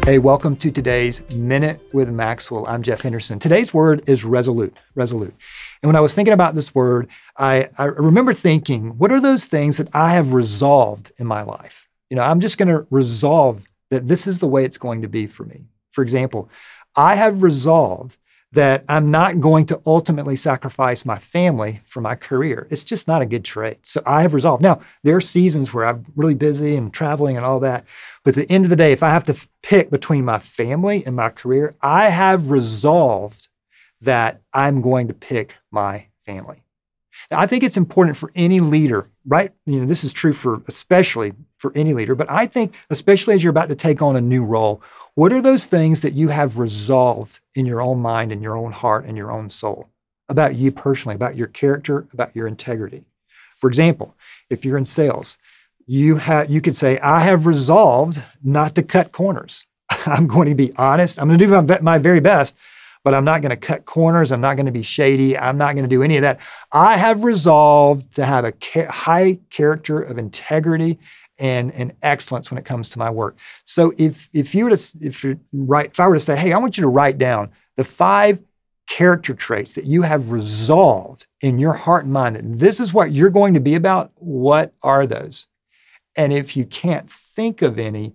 Hey, welcome to today's Minute with Maxwell. I'm Jeff Henderson. Today's word is resolute, resolute. And when I was thinking about this word, I remember thinking, what are those things that I have resolved in my life? I'm just going to resolve that this is the way it's going to be for me. For example, I have resolved that I'm not going to ultimately sacrifice my family for my career. It's just not a good trait. So I have resolved. Now, there are seasons where I'm really busy and traveling and all that. But at the end of the day, if I have to pick between my family and my career, I have resolved that I'm going to pick my family. Now, I think it's important for any leader, right? This is true especially for any leader, but I think especially as you're about to take on a new role, what are those things that you have resolved in your own mind and your own heart and your own soul about you personally, about your character, about your integrity? For example, if you're in sales, you could say, I have resolved not to cut corners. I'm going to be honest. I'm going to do my very best, but I'm not going to cut corners. I'm not going to be shady. I'm not going to do any of that. I have resolved to have a high character of integrity and excellence when it comes to my work. So if I were to say, hey, I want you to write down the 5 character traits that you have resolved in your heart and mind, that this is what you're going to be about, what are those? And if you can't think of any,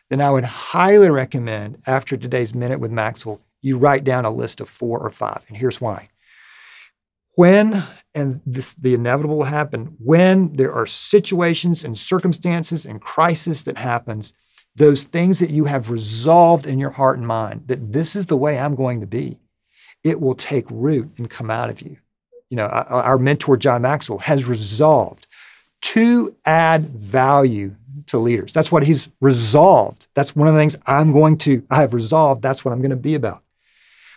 then I would highly recommend, after today's Minute with Maxwell, you write down a list of 4 or 5. And here's why. The inevitable will happen, when there are situations and circumstances and crisis that happens, those things that you have resolved in your heart and mind, that this is the way I'm going to be, it will take root and come out of you. Our mentor, John Maxwell, has resolved to add value to leaders. That's what he's resolved. That's one of the things I have resolved, that's what I'm going to be about.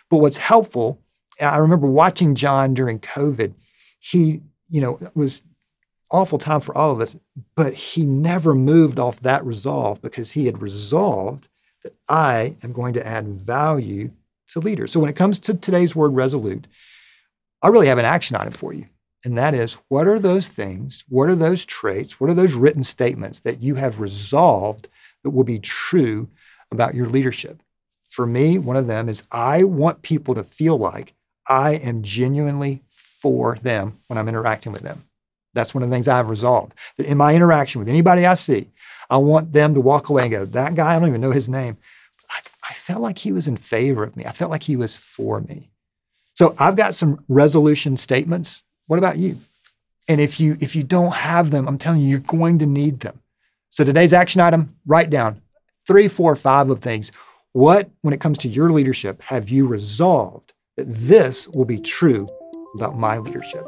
But what's helpful, I remember watching John during COVID. It was awful time for all of us, but he never moved off that resolve because he had resolved that I am going to add value to leaders. So when it comes to today's word resolute, I really have an action item for you. And that is, what are those things, what are those traits, what are those written statements that you have resolved that will be true about your leadership? For me, one of them is I want people to feel like I am genuinely for them when I'm interacting with them. That's one of the things I've resolved. That in my interaction with anybody I see, I want them to walk away and go, that guy, I don't even know his name. I felt like he was in favor of me. I felt like he was for me. So I've got some resolution statements. What about you? And if you don't have them, I'm telling you, you're going to need them. So today's action item, write down 3, 4, 5 of things. What, when it comes to your leadership, have you resolved that this will be true about my leadership?